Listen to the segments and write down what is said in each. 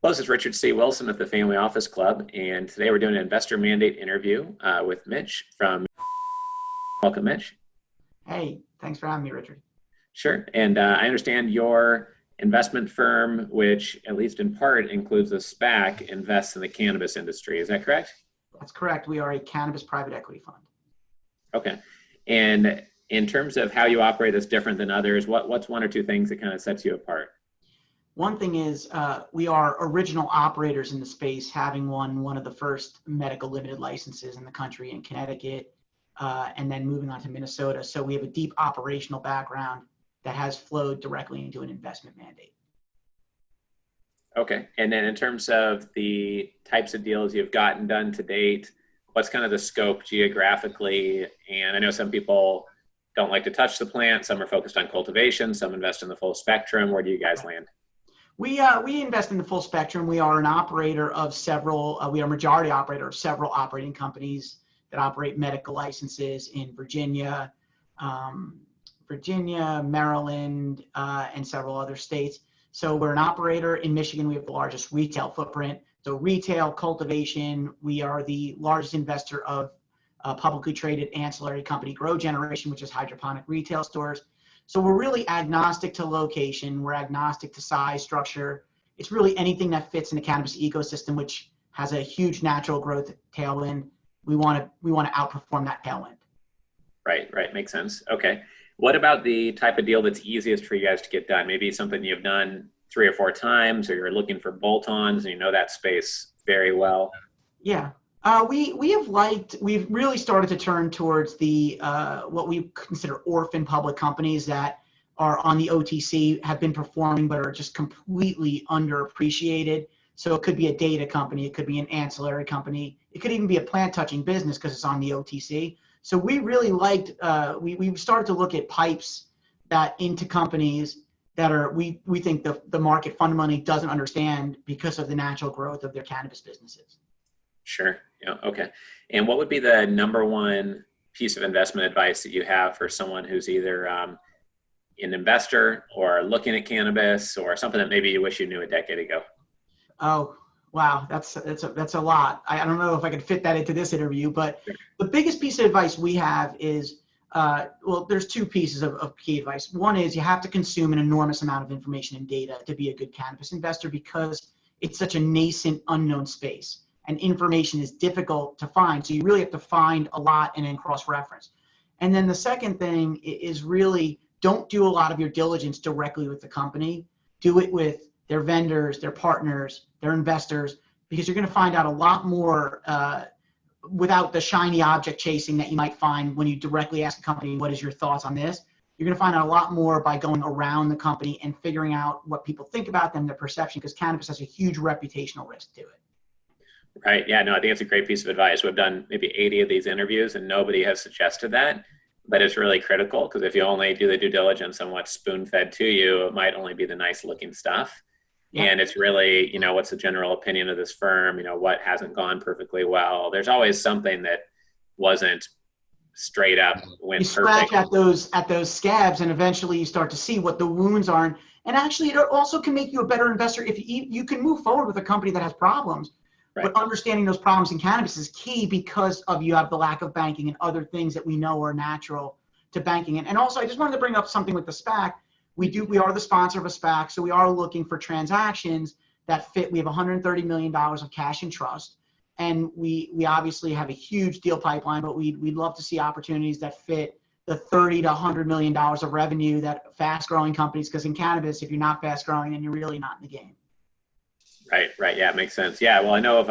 Hello, this is Richard C. Wilson with the Family Office Club, and today we're doing an investor mandate interview with Mitch from. Welcome, Mitch. Hey, thanks for having me, Richard. Sure. And I understand your investment firm, which at least in part includes a SPAC, invests in the cannabis industry. Is that correct? That's correct. We are a cannabis private equity fund. Okay. And in terms of how you operate that's different than others, what's one or two things that kind of sets you apart? One thing is we are original operators in the space, having won one of the first medical limited licenses in the country in Connecticut, and then moving on to Minnesota. So we have a deep operational background that has flowed directly into an investment mandate. Okay. And then in terms of the types of deals you've gotten done to date, what's kind of the scope geographically? And I know some people don't like to touch the plant. Some are focused on cultivation. Some invest in the full spectrum. Where do you guys land? We invest in the full spectrum. We are an operator of several, we are a majority operator of several operating companies that operate medical licenses in Virginia, Maryland, and several other states. So we're an operator in Michigan. We have the largest retail footprint. So retail, cultivation, we are the largest investor of a publicly traded ancillary company, Grow Generation, which is hydroponic retail stores. So we're really agnostic to location. We're agnostic to size, structure. It's really anything that fits in the cannabis ecosystem, which has a huge natural growth tailwind. We want to outperform that tailwind. Right. Makes sense. Okay. What about the type of deal that's easiest for you guys to get done? Maybe something you've done 3 or 4 times, or you're looking for bolt-ons and you know that space very well. Yeah. We've really started to turn towards the what we consider orphan public companies that are on the OTC, have been performing, but are just completely underappreciated. So it could be a data company, it could be an ancillary company, it could even be a plant touching business because it's on the OTC. So we really liked, we started to look at pipes that into companies that are, we think the market fundamentally doesn't understand because of the natural growth of their cannabis businesses. Sure. Yeah. Okay. And what would be the number one piece of investment advice that you have for someone who's either an investor or looking at cannabis, or something that maybe you wish you knew a decade ago? Oh, wow. That's a lot. I don't know if I could fit that into this interview, but the biggest piece of advice we have is, well, there's 2 pieces of key advice. One is you have to consume an enormous amount of information and data to be a good cannabis investor, because it's such a nascent, unknown space and information is difficult to find. So you really have to find a lot and then cross-reference. And then the second thing is really don't do a lot of your diligence directly with the company. Do it with their vendors, their partners, their investors, because you're going to find out a lot more without the shiny object chasing that you might find when you directly ask a company, what is your thoughts on this? You're going to find out a lot more by going around the company and figuring out what people think about them, their perception, because cannabis has a huge reputational risk to it. Right. Yeah, no, I think it's a great piece of advice. We've done maybe 80 of these interviews and nobody has suggested that, but it's really critical, because if you only do the due diligence on what's spoon-fed to you, it might only be the nice looking stuff. Yeah. And it's really, what's the general opinion of this firm? What hasn't gone perfectly well? There's always something that wasn't straight up went perfect. You scratch at those scabs, and eventually you start to see what the wounds are. And actually, it also can make you a better investor if you can move forward with a company that has problems. Right. But understanding those problems in cannabis is key, because you have the lack of banking and other things that we know are natural to banking. And also, I just wanted to bring up something with the SPAC. We are the sponsor of a SPAC, so we are looking for transactions that fit. We have $130 million of cash in trust, and we obviously have a huge deal pipeline, but we'd love to see opportunities that fit the $30 to $100 million of revenue that fast-growing companies, because in cannabis, if you're not fast-growing, then you're really not in the game. Right. Yeah, it makes sense. Yeah, well, I know of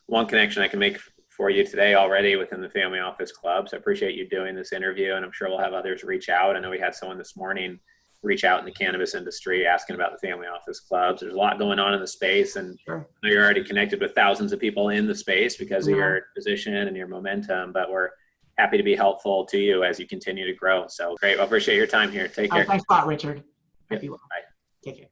one connection I can make for you today already within the Family Office Club. So I appreciate you doing this interview, and I'm sure we'll have others reach out. I know we had someone this morning reach out in the cannabis industry asking about the Family Office Clubs. There's a lot going on in the space, and sure. I know you're already connected with thousands of people in the space because of your position and your momentum, but we're happy to be helpful to you as you continue to grow. So great. Well, appreciate your time here. Take care. Thanks a lot, Richard. Yep. Bye. Take care.